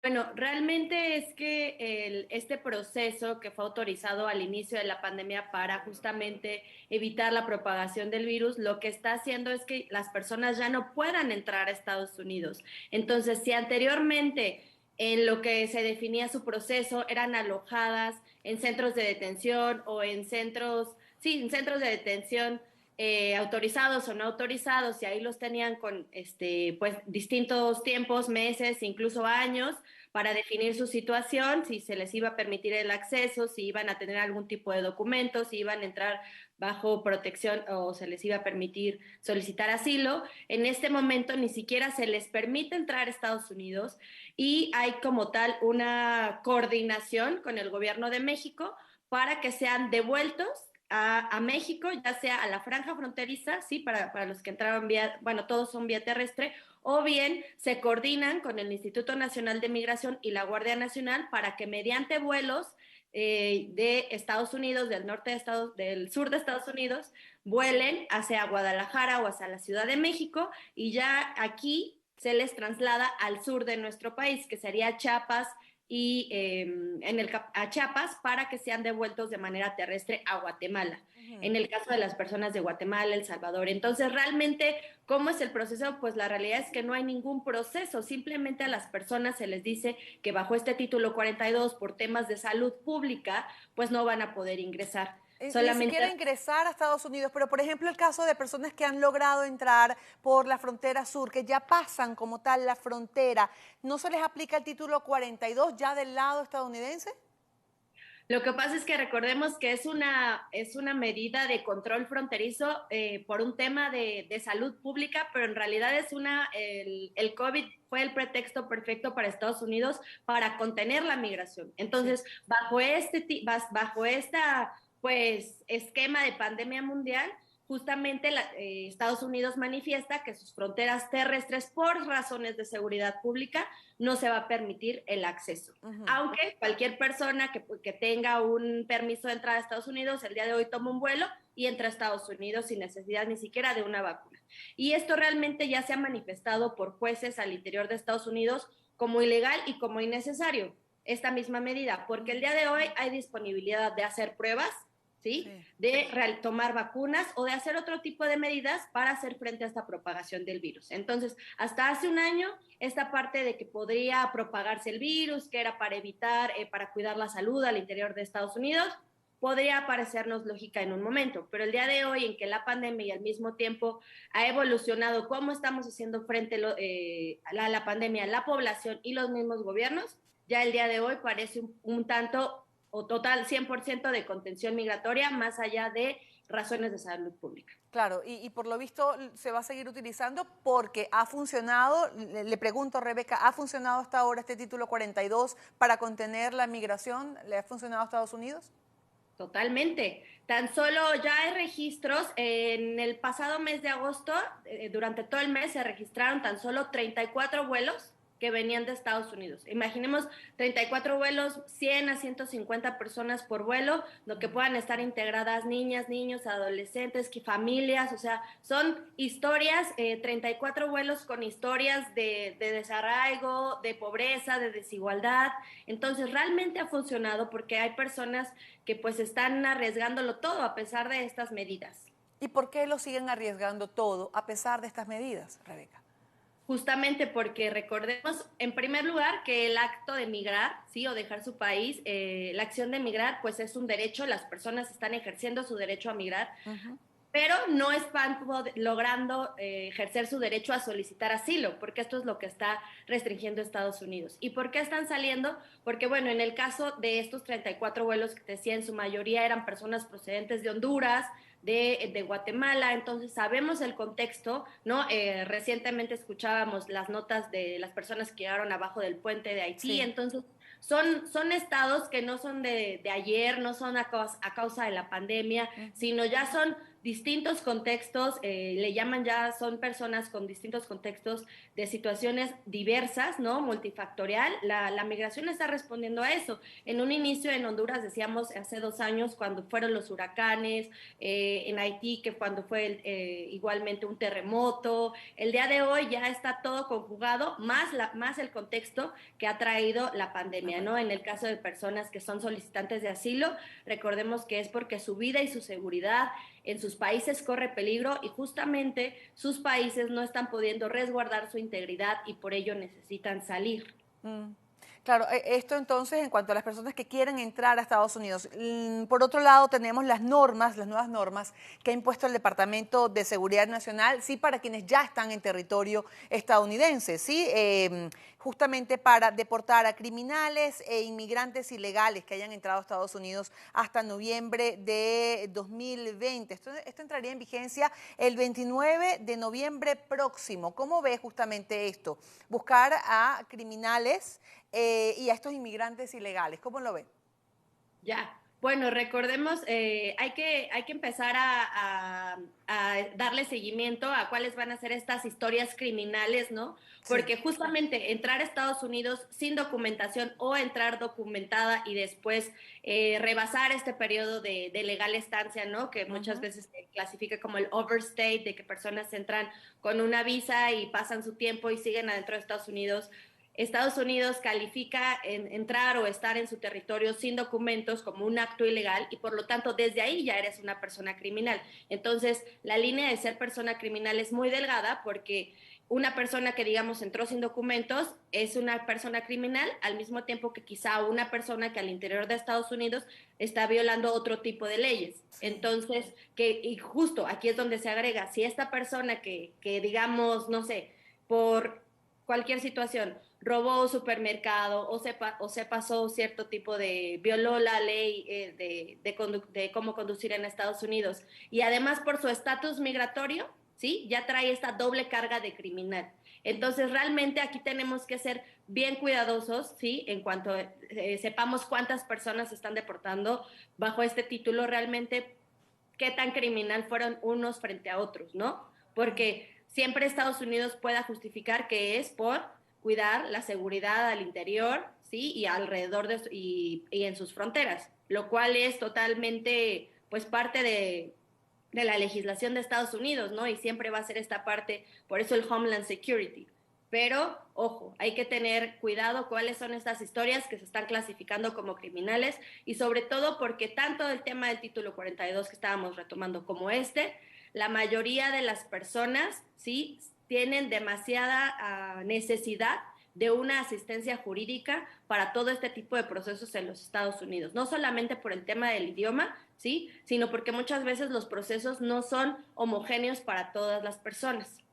Bueno, realmente es que este proceso que fue autorizado al inicio de la pandemia para justamente evitar la propagación del virus, lo que está haciendo es que las personas ya no puedan entrar a Estados Unidos. Entonces, si anteriormente en lo que se definía su proceso eran alojadas en centros de detención o en centros, sí, en centros de detención autorizados o no autorizados, y ahí los tenían con pues distintos tiempos, meses, incluso años, para definir su situación, si se les iba a permitir el acceso, si iban a tener algún tipo de documentos, si iban a entrar bajo protección o se les iba a permitir solicitar asilo. En este momento ni siquiera se les permite entrar a Estados Unidos y hay como tal una coordinación con el gobierno de México para que sean devueltos a México, ya sea a la franja fronteriza, sí, para los que entraban vía, bueno, todos son vía terrestre, o bien se coordinan con el Instituto Nacional de Migración y la Guardia Nacional para que mediante vuelos de Estados Unidos, del norte de Estados, del sur de Estados Unidos, vuelen hacia Guadalajara o hacia la Ciudad de México y ya aquí se les traslada al sur de nuestro país, que sería Chiapas y a Chiapas para que sean devueltos de manera terrestre a Guatemala. Ujú. En el caso de las personas de Guatemala, El Salvador. Entonces, realmente, ¿cómo es el proceso? Pues la realidad es que no hay ningún proceso, simplemente a las personas se les dice que bajo este título 42 por temas de salud pública, pues no van a poder ingresar. Ni Solamente siquiera ingresar a Estados Unidos, pero por ejemplo el caso de personas que han logrado entrar por la frontera sur, que ya pasan como tal la frontera, ¿no se les aplica el título 42 ya del lado estadounidense? lo que pasa es que recordemos que es una medida de control fronterizo por un tema de salud pública, pero en realidad el COVID fue el pretexto perfecto para Estados Unidos para contener la migración. Sí. Entonces, bajo esta pues esquema de pandemia mundial, justamente Estados Unidos manifiesta que sus fronteras terrestres, por razones de seguridad pública, no se va a permitir el acceso. Ujú. Aunque cualquier persona que tenga un permiso de entrada a Estados Unidos, el día de hoy toma un vuelo y entra a Estados Unidos sin necesidad ni siquiera de una vacuna. Y esto realmente ya se ha manifestado por jueces al interior de Estados Unidos como ilegal y como innecesario esta misma medida, porque el día de hoy hay disponibilidad de hacer pruebas, ¿sí? Sí. De tomar vacunas o de hacer otro tipo de medidas para hacer frente a esta propagación del virus. Entonces, hasta hace un año, esta parte de que podría propagarse el virus, que era para evitar, para cuidar la salud al interior de Estados Unidos, podría parecernos lógica en un momento, pero el día de hoy en que la pandemia y al mismo tiempo ha evolucionado cómo estamos haciendo frente a la pandemia, la población y los mismos gobiernos, ya el día de hoy parece un tanto o total 100% de contención migratoria más allá de razones de salud pública. Claro, y por lo visto se va a seguir utilizando porque ha funcionado, le pregunto, Rebeca, ¿ha funcionado hasta ahora este título 42 para contener la migración? ¿Le ha funcionado a Estados Unidos? Totalmente. Tan solo ya hay registros. En el pasado mes de agosto, durante todo el mes, se registraron tan solo 34 vuelos que venían de Estados Unidos. Imaginemos 34 vuelos, 100 a 150 personas por vuelo, lo que puedan estar integradas niñas, niños, adolescentes, familias, o sea, son historias, 34 vuelos con historias de desarraigo, de pobreza, de desigualdad. Entonces, realmente ha funcionado porque hay personas que pues están arriesgándolo todo a pesar de estas medidas. ¿Y por qué lo siguen arriesgando todo a pesar de estas medidas, Rebeca? Justamente porque recordemos, en primer lugar, que el acto de migrar, sí, o dejar su país, la acción de migrar, pues es un derecho, las personas están ejerciendo su derecho a migrar, Ujú. pero no están logrando ejercer su derecho a solicitar asilo, porque esto es lo que está restringiendo Estados Unidos. ¿Y por qué están saliendo? Porque, bueno, en el caso de estos 34 vuelos que te decía, en su mayoría eran personas procedentes de Honduras, de Guatemala, entonces sabemos el contexto, ¿no? Recientemente escuchábamos las notas de las personas que llegaron abajo del puente de Haití, Sí. entonces son estados que no son de ayer, no son a causa de la pandemia, Ujú. sino ya son distintos contextos, le llaman ya, son personas con distintos contextos de situaciones diversas, ¿no? Multifactorial. La migración está respondiendo a eso. En un inicio en Honduras, decíamos hace 2 años, cuando fueron los huracanes, en Haití, que cuando fue igualmente un terremoto. El día de hoy ya está todo conjugado, más el contexto que ha traído la pandemia, ¿no? En el caso de personas que son solicitantes de asilo, recordemos que es porque su vida y su seguridad en sus países corre peligro y justamente sus países no están pudiendo resguardar su integridad y por ello necesitan salir. Mm. Claro, esto entonces en cuanto a las personas que quieren entrar a Estados Unidos. Por otro lado, tenemos las normas, las nuevas normas que ha impuesto el Departamento de Seguridad Nacional, sí, para quienes ya están en territorio estadounidense, sí, justamente para deportar a criminales e inmigrantes ilegales que hayan entrado a Estados Unidos hasta noviembre de 2020. Esto entraría en vigencia el 29 de noviembre próximo. ¿Cómo ves justamente esto? Buscar a criminales y a estos inmigrantes ilegales. ¿Cómo lo ven? Ya, bueno, recordemos, hay que empezar a darle seguimiento a cuáles van a ser estas historias criminales, ¿no? Sí. Porque justamente entrar a Estados Unidos sin documentación o entrar documentada y después rebasar este periodo de legal estancia, ¿no? Que muchas Ujú. veces se clasifica como el overstay, de que personas entran con una visa y pasan su tiempo y siguen adentro de Estados Unidos. Estados Unidos califica entrar o estar en su territorio sin documentos como un acto ilegal y por lo tanto desde ahí ya eres una persona criminal. Entonces la línea de ser persona criminal es muy delgada porque una persona que digamos entró sin documentos es una persona criminal al mismo tiempo que quizá una persona que al interior de Estados Unidos está violando otro tipo de leyes. Sí. Entonces, y justo aquí es donde se agrega, si esta persona que digamos, no sé, por cualquier situación, robó un supermercado o se pasó cierto tipo violó la ley de cómo conducir en Estados Unidos y además por su estatus migratorio, ¿sí? Ya trae esta doble carga de criminal. Entonces, realmente aquí tenemos que ser bien cuidadosos, ¿sí? En cuanto sepamos cuántas personas se están deportando bajo este título, realmente qué tan criminal fueron unos frente a otros, ¿no? Porque siempre Estados Unidos pueda justificar que es por cuidar la seguridad al interior, ¿sí? Y alrededor y en sus fronteras, lo cual es totalmente, pues, parte de la legislación de Estados Unidos, ¿no? Y siempre va a ser esta parte, por eso el Homeland Security. Pero, ojo, hay que tener cuidado cuáles son estas historias que se están clasificando como criminales y sobre todo porque tanto el tema del título 42 que estábamos retomando como la mayoría de las personas, ¿sí? Tienen demasiada necesidad de una asistencia jurídica para todo este tipo de procesos en los Estados Unidos, no solamente por el tema del idioma, ¿sí? Sino porque muchas veces los procesos no son homogéneos para todas las personas.